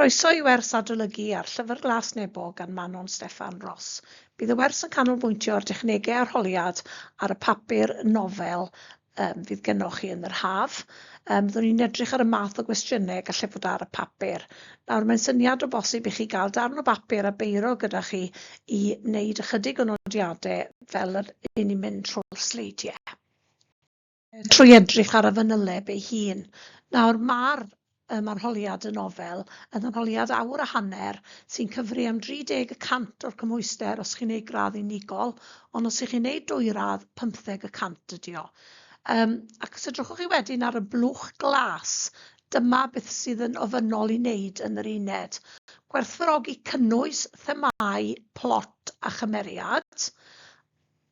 Croeso i wers Adolygu ar Llyfr Glas Nebo gan Manon Steffan Ross. Bydd y wers yn canolbwyntio ar dechnegau arholiad ar y papur nofel fydd gennych chi yn yr haf. Byddwn ni'n edrych ar y math o gwestiynau gallai fod ar y papur. Nawr, mae'n syniad o bosib i chi gael darn o bapur a beiro gyda chi i wneud ychydig o nodiadau fel un ni'n mynd trwy'r sleidiau. Trwy edrych ar y fanyleb ei hun. Nawr, mae'r arholiad y nofel yn arholiad awr a hanner sy'n cyfri am 30% o'r cymhwyster os chi'n gwneud gradd unigol, ond os chi'n gwneud dwyradd 15% ydi o. Ac os edrychwch chi wedyn ar y blwch glas, dyma beth sydd yn ofynnol i wneud yn yr uned. Gwerthfawrogi cynnwys, themau, plot a chymeriad.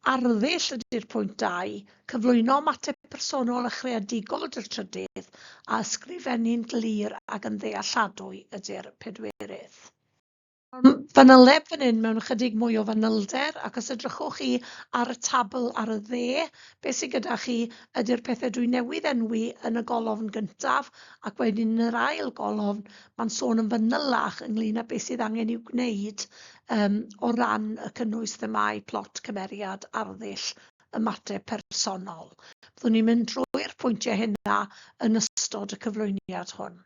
Arddull ydy'r pwynt 2, cyflwyno ymateb personol a chreadigol ydy'r trydydd, a ysgrifennu'n glir ac yn ddealladwy ydy'r pedwerydd. Fanyleb fan hyn mewn ychydig mwy o fanylder, ac os edrychwch chi ar y tabl ar y dde, beth sydd gyda chi ydy'r pethau dwi newydd enwi yn y golofn gyntaf, ac wedyn yn yr ail golofn, mae'n sôn yn fanylach ynglyn â beth sydd angen i'w gwneud o ran y cynnwys themau, plot, cymeriad, arddull, ymateb personol. Byddwn ni'n mynd drwy'r pwyntiau hynna yn ystod y cyflwyniad hwn.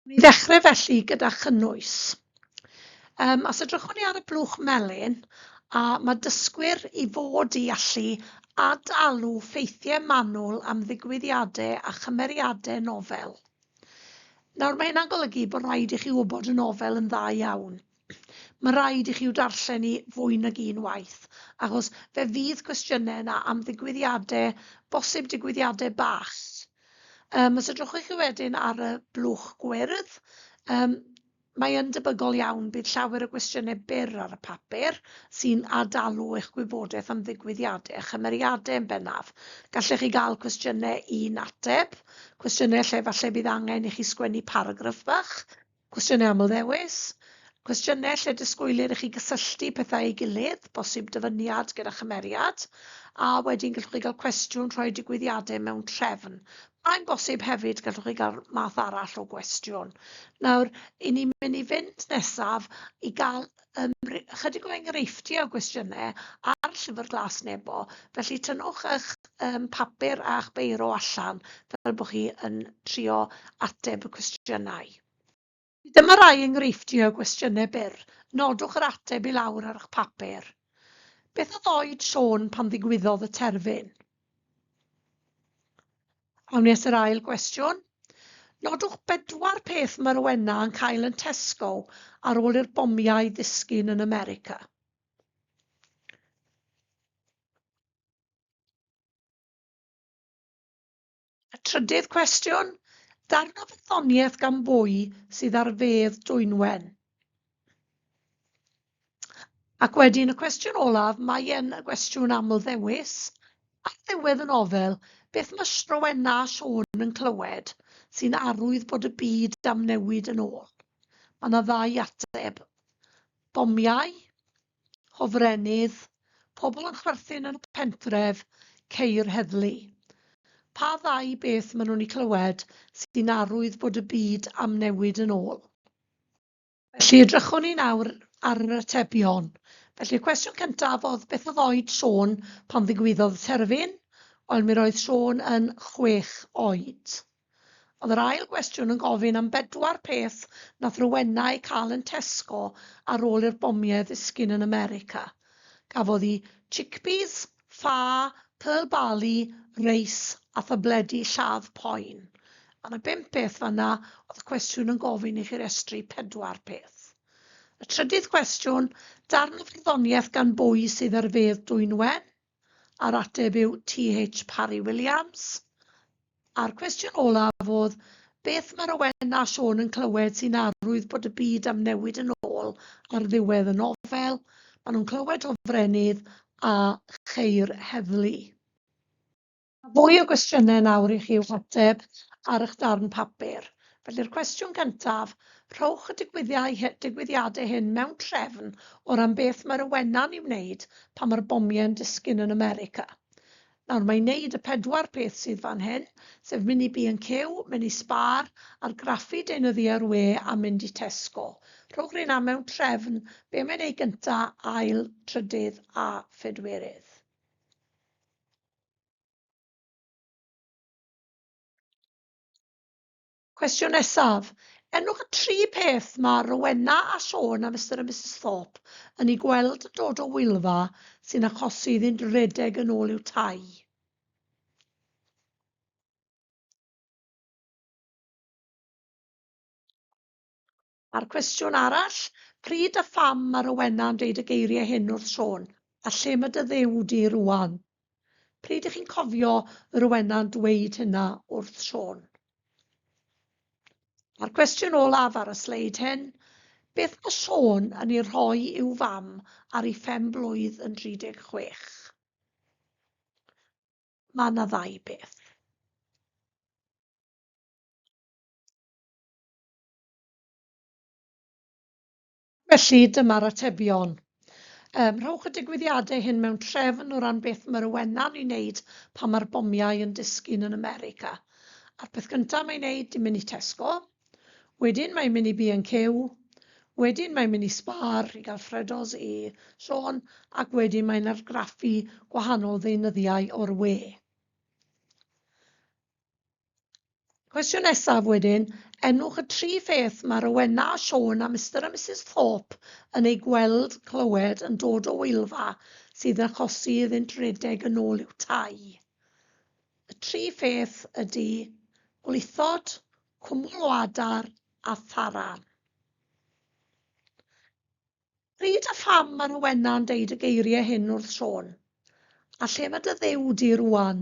Ni ddechrau felly gyda chynnwys. Os edrychwn ni ar y blwch melyn, mae dysgwyr i fod i allu adalw ffeithiau manwl am ddigwyddiadau a chymeriadau nofel. Nawr, mae hynna'n golygu bod rhaid i chi wybod y nofel yn dda iawn. Mae rhaid i chi darllen i fwy nag un waith, achos fe fydd cwestiynau yna am ddigwyddiadau, bosib digwyddiadau bach. Os edrychwch chi wedyn ar y blwch gwyrdd, mae yn debygol iawn bydd llawer o gwestiynau byr ar y papur sy'n adalw eich gwybodaeth am ddigwyddiadau a chymeriadau yn bennaf. Gallech chi gael cwestiynau un ateb, cwestiynau lle falle bydd angen i chi sgwennu paragraff bach, cwestiynau amlddewis, cwestiynau lle disgwylir i chi gysylltu pethau ei gilydd, bosib dyfyniad gyda chymeriad, a wedyn gallwch chi gael cwestiwn rhoi digwyddiadau mewn trefn. Mae'n bosib hefyd gallwch chi gael math arall o gwestiwn. Nawr, i ni'n mynd i fynd nesaf i gael chydig o enghreifftiau o gwestiynau ar Llyfr Glas Nebo, felly tynnwch eich papur a'ch beiro allan fel bod chi yn trio ateb y cwestiynau. Dyma rai enghreifftiau o gwestiynau byr. Nodwch yr ateb i lawr ar eich papur. Beth oedd oed Siôn pan ddigwyddodd y terfyn? Awn ni at yr ail gwestiwn. Nodwch 4 peth mae'r Rowena yn cael yn Tesco ar ôl i'r bomiau ddisgyn yn America. Y trydydd cwestiwn. Darn o farddoniaeth gan bwy sydd ar fedd Dwynwen. Ac wedyn y cwestiwn olaf, mae yn y gwestiwn amlddewis. Ar ddiwedd y nofel, beth mae Rowena a Siôn yn clywed sy'n arwydd bod y byd am newid yn ôl? Mae yna 2 ateb. Bomiau, hofrennydd, pobl yn chwerthin yn y pentref, ceir heddlu. Pa 2 beth maen nhw'n ei clywed sy'n arwydd bod y byd am newid yn ôl? Felly edrychwn ni nawr ar yr atebion. Felly y cwestiwn cyntaf oedd beth oedd oed Siôn pan ddigwyddodd y terfyn? Wel, mi roedd Siôn yn 6 oed. Oedd yr ail gwestiwn yn gofyn am 4 peth nath Rowena eu cael yn Tesco ar ôl i'r bomiau ddisgyn yn America. Gafodd hi chickpeas, ffa, pearl barley, reis a thabledi lladd poen. A yna 5 peth fanna oedd y cwestiwn yn gofyn i chi restru 4 peth. Y trydydd cwestiwn, darn o farddoniaeth gan bwy sydd ar fedd Dwynwen? A'r ateb yw T.H. Parry Williams. A'r cwestiwn olaf oedd, beth mae Rowena a Siôn yn clywed sy'n arwydd bod y byd am newid yn ôl ar ddiwedd y nofel? Maen nhw'n clywed hofrennydd a cheir heddlu. Fwy o gwestiynau nawr i chi i'w ateb ar eich darn papur. Felly'r cwestiwn gyntaf, rhowch y digwyddiadau hyn mewn trefn o ran beth mae Rowena'n ei wneud pan mae'r bomiau'n disgyn yn America. Nawr, mae'n wneud y 4 peth sydd fan hyn, sef mynd i B&Q, mynd i Spar, argraffu deunyddiau'r we a mynd i Tesco. Rhowch rhywun mewn trefn, be mae'n ei gyntaf, ail, trydydd a phedwerydd. Cwestiwn nesaf. Enwch y 3 peth mae Rowena a Siôn a Mr a Mrs Thorpe yn ei gweld dod o Wylfa sy'n achosi iddynt redeg yn ôl i'w tai. A'r cwestiwn arall, pryd a pham mae Rowena yn deud y geiriau hyn wrth Siôn, a lle mae dy ddew di rwan? Pryd ych chi'n cofio Rowena yn dweud hynna wrth Siôn? A'r cwestiwn olaf ar y sleid hyn, beth mae Siôn yn ei rhoi i'w fam ar ei 5 blwydd yn 36? Mae yna 2 beth. Felly dyma'r atebion. Rhowch y digwyddiadau hyn mewn trefn o ran beth mae Rowena'n ei wneud pan mae'r bomiau yn disgyn yn America. A'r peth cyntaf mae'n wneud i mynd i Tesco, wedyn mae'n mynd i B&Q, wedyn mae'n mynd i Spar i gael ffredos i Siôn, ac wedyn mae'n argraffu gwahanol ddeunyddiau o'r we. Cwestiwn nesaf wedyn, enwch y 3 pheth mae Rowena a Siôn a Mr a Mrs Thorpe yn ei gweld clywed yn dod o Wylfa sydd yn achosi iddynt redeg yn ôl i'w tai. Y 3 pheth ydy gwlithod, cwmwl o adar a tharan. Pryd a pham mae Rowena yn deud y geiriau hyn wrth Siôn? A lle mae dy ddew di rwan?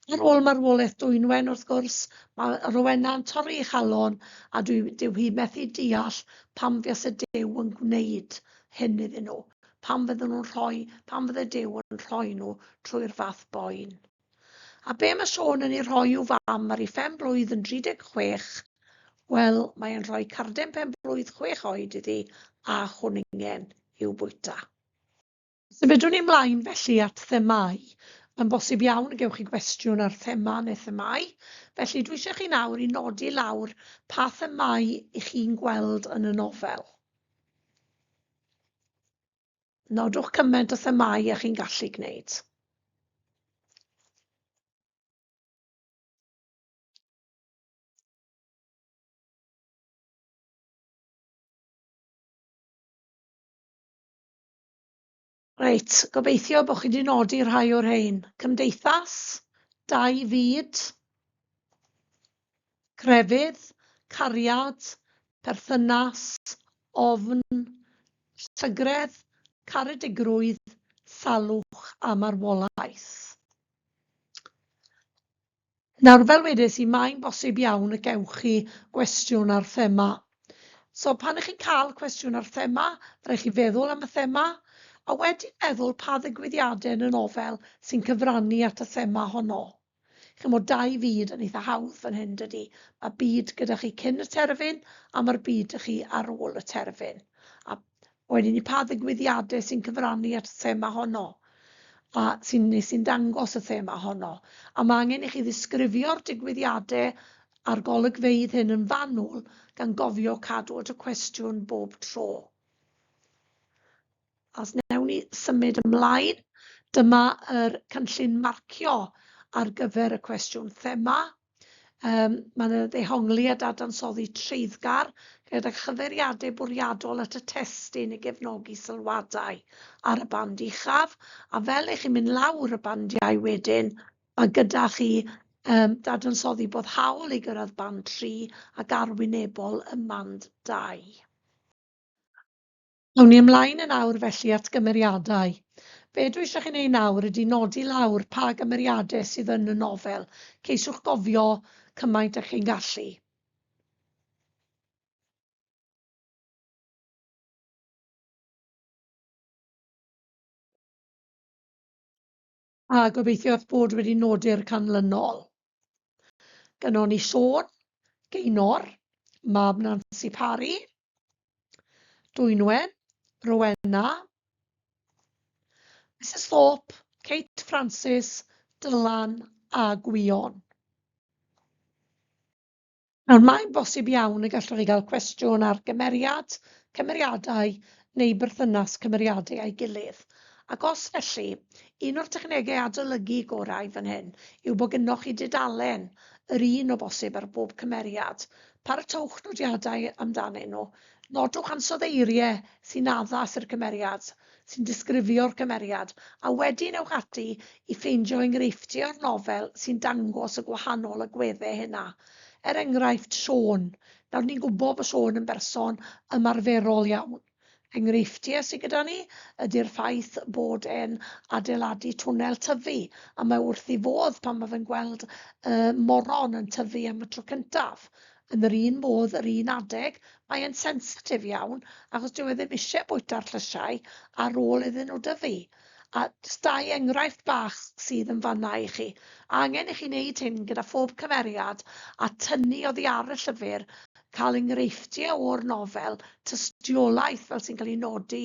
Ar ôl marwolaeth Dwynwen, wrth gwrs, mae Rowena'n torri ei chalon a dyw hi methu deall pam fes y Duw yn gwneud hyn iddyn nhw. Pam fydde Duw yn rhoi nhw trwy'r fath boen. A be mae Siôn yn ei rhoi i'w fam ar ei 5 blwydd yn 36? Wel, mae'n rhoi carden 5 blwydd 6 oed iddi a chwningen i'w bwyta. Symudwn ni ymlaen felly at themau. Mae'n bosib iawn y gewch chi gwestiwn ar thema neu themau, felly dwi eisiau chi nawr i nodi lawr pa themau i chi'n gweld yn y nofel. Nodwch cymaint o themau a chi'n gallu gwneud. Reit, gobeithio bod chi wedi nodi rhai o'r rhain. Cymdeithas, 2 fyd, crefydd, cariad, perthynas, ofn, llygredd, caredigrwydd, salwch a marwolaeth. Nawr fel wedes i, mae'n bosib iawn y gewch chi gwestiwn ar thema. So pan ych chi'n cael cwestiwn ar thema, rhaid chi feddwl am y thema, a wedyn meddwl pa ddigwyddiadau yn y nofel sy'n cyfrannu at y thema honno. Chymod 2 fyd yn eitha hawdd fan hyn dydy. Mae byd gyda chi cyn y terfyn a mae'r byd ych chi ar ôl y terfyn. A wedyn ni pa ddigwyddiadau sy'n cyfrannu at y thema honno. A sy'n dangos y thema honno. A mae angen i chi ddisgrifio'r digwyddiadau a'r golygfeydd hyn yn fanwl gan gofio cadw at y cwestiwn bob tro. Os newn ni symud ymlaen, dyma yr cynllun marcio ar gyfer y cwestiwn thema. Mae'n ddehongli a dadansoddi treiddgar gyda chyfeiriadau bwriadol at y testun i gefnogi sylwadau ar y band uchaf, a fel eich chi'n mynd lawr y bandiau wedyn, mae gyda chi dadansoddi boddhaol i gyrraedd band 3 ac arwynebol ym band 2. Awn ni ymlaen yn awr felly at gymeriadau. Be dwi eisiau chi wneud nawr ydy nodi lawr pa gymeriadau sydd yn y nofel. Ceisiwch gofio cymaint ych chi'n gallu. A gobeithio eich bod wedi nodi'r canlynol. Gynnon ni Siôn, Gaenor, Mab Nancy Parry, Dwynwen, Rowena, Mrs Thorpe, Kate Francis, Dylan a Gwion. Nawr mae'n bosib iawn y gallwch chi gael cwestiwn ar cymeriadau neu berthynas cymeriadau a'i gilydd. Ac os felly, un o'r technegau adolygu gorau fan hyn yw bod gennych chi dudalen yr un o bosib ar bob cymeriad. Paratowch nodiadau amdanyn nhw. Nodwch ansoddeiriau sy'n addas i'r cymeriad, sy'n disgrifio'r cymeriad, a wedyn ewch ati i ffeindio enghreifftiau o'r nofel sy'n dangos y gwahanol agweddau hynna. Enghraifft Siôn. Nawr ni'n gwybod bod Siôn yn berson ymarferol iawn. Enghreifftiau sydd gyda ni ydy'r ffaith bod e'n adeiladu twnnel tyfu, a mae wrth i fodd pan mae fe'n gweld moron yn tyfu am y tro cyntaf. Yn yr un modd, yr un adeg, mae e'n sensitif iawn, achos dyw e ddim eisiau bwyta'r llysiau ar ôl iddyn nhw dyfu. A dau enghraifft bach sydd yn fanna i chi. A angen i chi wneud hyn gyda phob cymeriad a tynnu oddi ar y llyfr, cael enghreifftiau o'r nofel, tystiolaeth fel sy'n cael ei nodi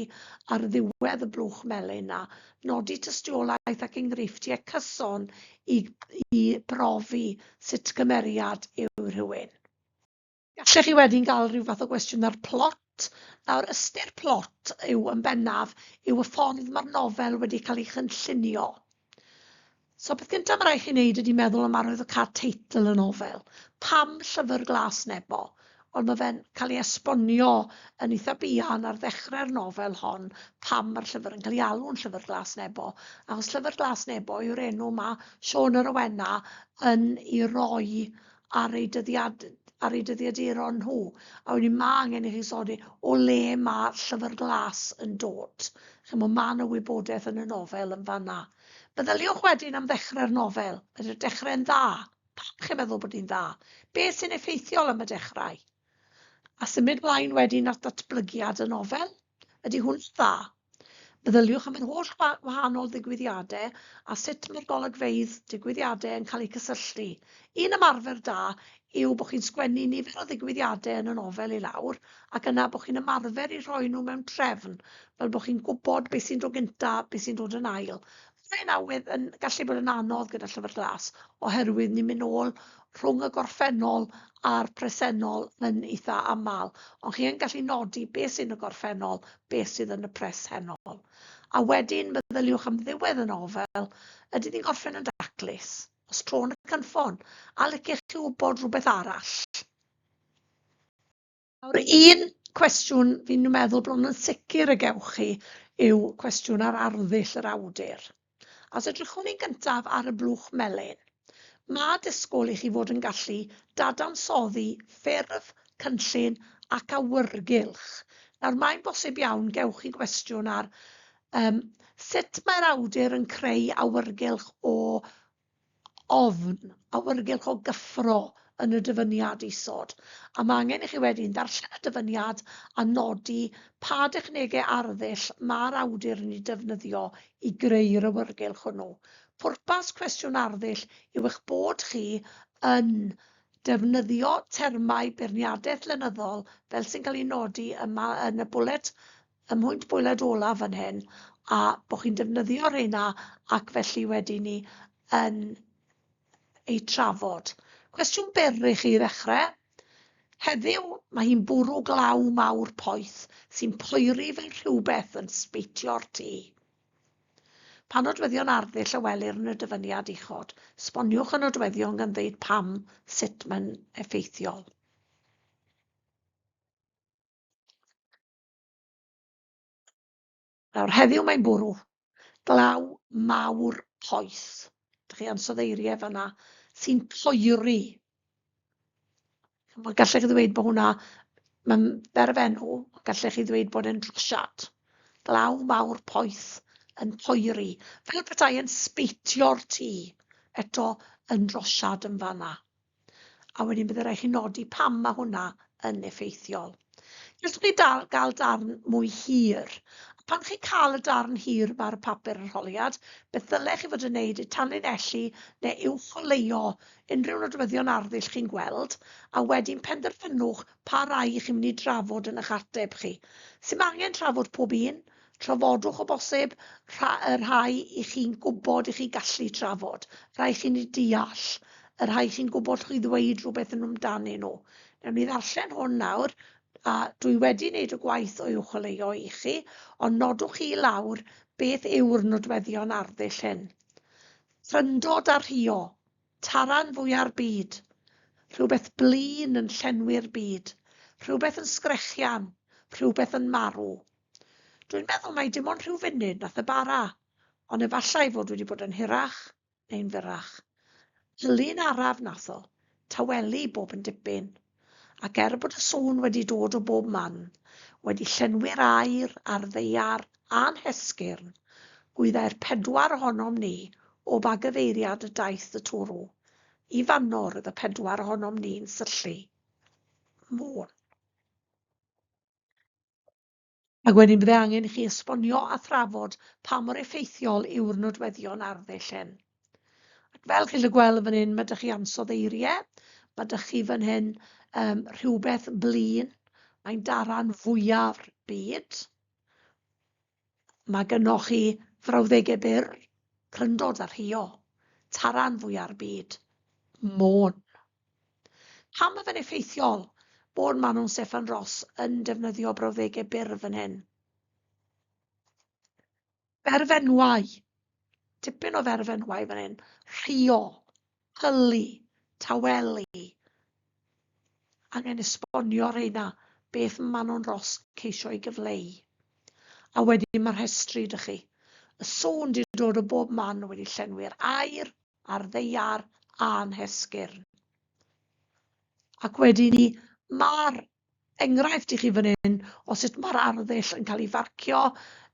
ar ddiwedd y blwch melyn na, nodi tystiolaeth ac enghreifftiau cyson i brofi sut cymeriad yw rhywun. Gallech chi wedyn gael rhyw fath o gwestiwn ar plot. Nawr, ystyr plot yw yn bennaf yw y ffordd mae'r nofel wedi cael ei chynllunio. So beth gyntaf mae rhaid chi wneud ydy meddwl am arwyddocad teitl y nofel. Pam Llyfr Glas Nebo? Ond mae fe'n cael ei esbonio yn eitha buan ar ddechrau'r nofel hon pam mae'r llyfr yn cael ei alw'n Llyfr Glas Nebo. Achos Llyfr Glas Nebo yw'r enw mae Siôn yr Owena yn ei roi ar ei dyddiaduron nhw. A wedyn mae angen i chi sodi o le mae Llyfr Glas yn dod. Mae yna wybodaeth yn y nofel yn fanna. Meddyliwch wedyn am ddechrau'r nofel. Ydy'r dechrau'n dda? Pam chi'n meddwl bod hi'n dda? Beth sy'n effeithiol am y dechrau? A symud mlaen wedyn at datblygiad y nofel? Ydy hwn dda? Meddyliwch am yr holl wahanol ddigwyddiadau a sut mae'r golygfeydd digwyddiadau yn cael eu cysylltu. Un ymarfer da yw bod chi'n sgwennu nifer o ddigwyddiadau yn y nofel i lawr ac yna bod chi'n ymarfer i rhoi nhw mewn trefn, fel bod chi'n gwybod beth sy'n dod gyntaf, beth sy'n dod yn ail. Mae'n awydd yn gallu bod yn anodd gyda Llyfr Glas oherwydd ni'n mynd nôl rhwng y gorffennol a'r presennol yn eitha aml. Ond chi yn gallu nodi beth sy'n y gorffennol, beth sydd yn y presennol. A wedyn meddyliwch am ddiwedd y nofel, ydy ni'n gorffen yn daclus, os tro yn y cynffon, a licech chi wybod rhywbeth arall. Nawr, un cwestiwn fi'n meddwl bron yn sicr y gewch chi yw cwestiwn ar arddull yr awdur. Os edrychwn ni'n gyntaf ar y blwch melyn, mae disgwyl i chi fod yn gallu dadansoddi ffurf, cynllun ac awyrgylch. Nawr, mae'n bosib iawn gewch chi gwestiwn ar sut mae'r awdur yn creu awyrgylch o ofn, awyrgylch o gyffro yn y dyfyniad isod. A mae angen i chi wedyn darllen y dyfyniad a nodi pa dechnegau arddull mae'r awdur yn ei defnyddio i greu'r awyrgylch hwnnw. Pwrpas cwestiwn arddull yw eich bod chi yn defnyddio termau beirniadaeth lenyddol fel sy'n cael ei nodi yn y bwled, ym mhwynt bwled olaf fan hyn, a bod chi'n defnyddio rheina ac felly wedyn ni yn ei trafod. Cwestiwn byr i chi ddechrau. Heddiw mae hi'n bwrw glaw mawr poeth sy'n poeri fel rhywbeth yn sbeitio'r tŷ. Pa nodweddion arddull y welir yn y dyfyniad uchod? Sboniwch y nodweddion gan ddeud pam, sut mae'n effeithiol. Nawr, heddiw mae'n bwrw glaw mawr poeth. Dych chi ansoddeiriau fanna sy'n poeri. Gallech chi ddweud bod hwnna, mae'n berfenw, gallech chi ddweud bod e'n drosiad. Glaw mawr poeth yn poeri, fel petai yn sbeitio'r tŷ, eto yn drosiad yn fanna. A wedyn byddai rhaid chi nodi pam mae hwnna yn effeithiol. Gallwch chi gael darn mwy hir. Pan chi cael y darn hir mae'r papur arholiad, beth ddylech chi fod yn gwneud yw tanlinellu neu uwcholeuo unrhyw nodweddion arddull chi'n gweld, a wedyn penderfynwch pa rai chi'n mynd i drafod yn eich ateb chi. Sy'n angen trafod pob un, Trafodwch o bosib y rhai i chi'n gwybod i chi gallu trafod. Rhai chi'n ei deall. Y rhai chi'n gwybod chi ddweud rhywbeth yn amdanyn nhw. Newn ni ddarllen hwn nawr, a dwi wedi wneud y gwaith o uwcholeuo i chi, ond nodwch chi lawr beth yw'r nodweddion arddull hyn. Tryndod a rhio, taran fwyaf byd, rhywbeth blin yn llenwi'r byd, rhywbeth yn sgrechian, rhywbeth yn marw. Dwi'n meddwl mai dim ond rhyw funud nath y bara, ond efallai fod wedi bod yn hirach neu'n fyrach. Lun araf nath o, tawelu bob yn dipyn, ac bod y sŵn wedi dod o bob man, wedi llenwi'r aer a'r ddeiar a'n hesgyrn, gwyddai'r 4 ohonom ni o bagafeiriad y daith y twrw. I fanno roedd y 4 ohonom ni'n syllu. Môn. Ac wedyn bydde angen i chi esbonio a thrafod pa mor effeithiol yw'r nodweddion arddull hyn. Ac fel chi'n gweld fan hyn, mae ydych chi ansoddeiriau, mae ydych chi fan hyn rhywbeth blin, mae'n daran fwyaf byd. Mae gennych chi frawddegau byr, cryndod a rhio, taran fwyaf byd, môn. Pam mae fe'n effeithiol bod Manon Steffan Ross yn defnyddio brawddegau byr fan hyn? Berfenwau, tipyn o ferfenwau fan hyn, rhio, hylu, tawelu. Angen esbonio reina beth Manon Ross ceisio ei gyfleu. A wedyn mae'r rhestru dych chi. Y sŵn wedi dod o bob man wedi llenwi'r aer, a'r ddeiar a'n hesgyrn. Ac wedyn ni, mae'r enghraifft i chi fan hyn o sut mae'r arddull yn cael ei farcio,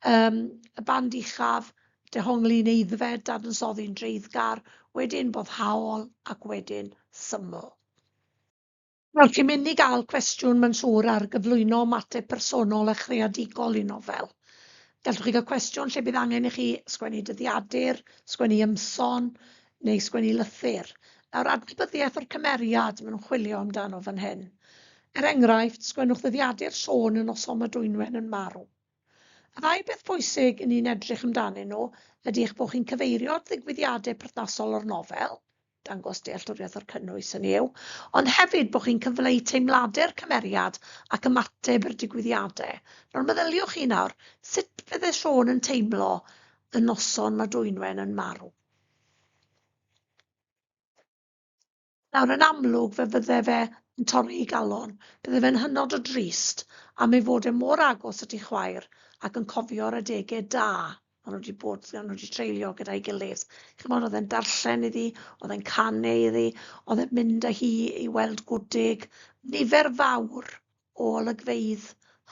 y band uchaf, dehongli neuddfed, dadansoddi'n dreiddgar, wedyn boddhaol ac wedyn syml. Wel, chi'n mynd i gael cwestiwn ma'n siŵr ar gyflwyno ymateb personol a chreadigol i nofel. Gallwch chi gael cwestiwn lle bydd angen i chi sgwennu dyddiadur, sgwennu ymson neu sgwennu lythyr. Nawr, adnabyddiaeth o'r cymeriad maen nhw'n chwilio amdano fan hyn. Enghraifft, sgwennwch ddyddiadur Siôn yn noson mae Dwynwen yn marw. Y ddau beth bwysig i ni'n edrych amdanyn nhw ydy eich bod chi'n cyfeirio ddigwyddiadau perthnasol o'r nofel, dangos dealltwriaeth o'r cynnwys hynny yw, ond hefyd bod chi'n cyfleu teimladau'r cymeriad ac ymateb i'r digwyddiadau. Nawr meddyliwch chi nawr, sut fydde Siôn yn teimlo y noson mae Dwynwen yn marw? Nawr, yn amlwg fe fydde fe yn torri i galon, bydde fe'n hynod o drist am ei fod e mor agos at ei chwaer ac yn cofio'r adegau da ond wedi treulio gyda'i gilydd. Chymod, oedd e'n darllen iddi, oedd e'n canu iddi, oedd e'n mynd â hi i weld gwdig, nifer fawr o olygfeydd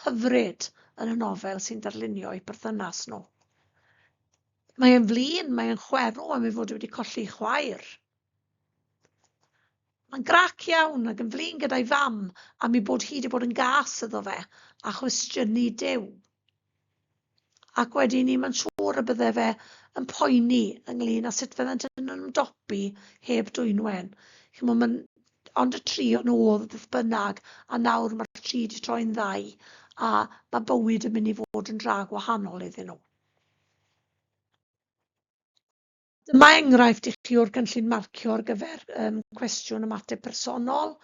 hyfryd yn y nofel sy'n darlunio eu perthynas nhw. Mae e'n flin, mae e'n chwerw am ei fod wedi colli chwaer. Mae'n grac iawn ac yn flin gyda'i fam am ei bod hi wedi bod yn gas iddo fe a chwestiynu Duw. Ac wedyn ni, mae'n siŵr y bydde fe yn poeni ynglyn â sut fyddant yn ymdopi heb Dwynwen. Ond y tri o'n nhw oedd beth bynnag, a nawr mae'r tri wedi troi'n ddau, a mae bywyd yn mynd i fod yn dra gwahanol iddyn nhw. Dyma enghraifft i chi o'r cynllun marcio ar gyfer cwestiwn ymateb personol.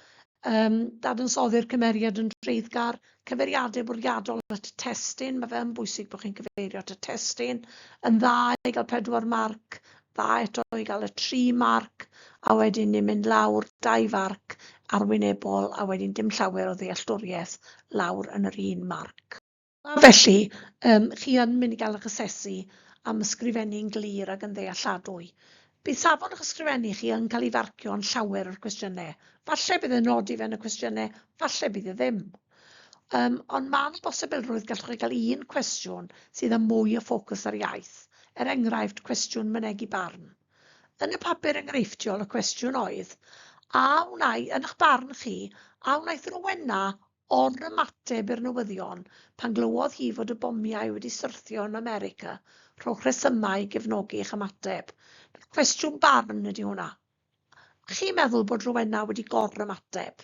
Dadansoddi'r cymeriad yn dreiddgar, cyfeiriadau bwriadol at y testun, mae fe'n bwysig bod chi'n cyfeirio at y testun, yn dda i gael 4 marc, dda eto i gael y 3 marc, a wedyn ni'n mynd lawr 2 farc arwynebol, a wedyn dim llawer o ddealltwriaeth lawr yn yr 1 marc. A felly, chi yn mynd i gael eich asesu am ysgrifennu'n glir ac yn ddealladwy. Bydd safon eich ysgrifennu chi yn cael ei farcio yn llawer o'r cwestiynau. Falle bydd e'n nodi fe'n y cwestiynau, falle bydd e ddim. Ond mae'n bosibilrwydd gallwch chi gael un cwestiwn sydd â mwy o ffocws ar iaith. Enghraifft, cwestiwn mynegu barn. Yn y papur enghreifftiol y cwestiwn oedd, yn eich barn chi, a wnaeth Rowena o'r ymateb i'r newyddion pan glywodd hi fod y bomiau wedi syrthio yn America, rhowch resymau i gefnogi eich ymateb. Cwestiwn barn ydy hwnna. Chi'n meddwl bod Rowena wedi gor-ymateb?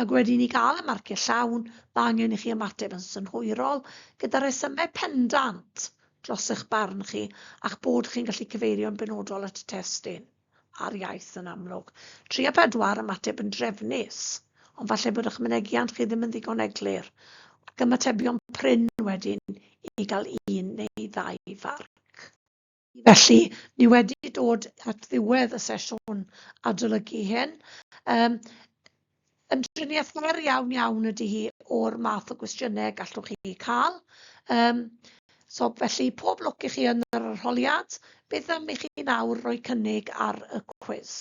Ac wedi ni gael y marciau llawn, mae angen i chi ymateb yn synhwyrol gyda resymau pendant dros eich barn chi a'ch bod chi'n gallu cyfeirio'n benodol at y testun a'r iaith yn amlwg. 3 a 4 ymateb yn drefnus, ond falle bod eich mynegiant chi ddim yn ddigon eglur. Ac ymatebion prin wedyn i gael 1 neu 2 farc. Felly, ni wedi dod at ddiwedd y sesiwn adolygu hyn. Yn driniaeth fer iawn ydy hi o'r math o gwestiynau gallwch chi cael. So felly, pob lwc i chi yn yr arholiad. Beth am i chi nawr roi cynnig ar y cwis?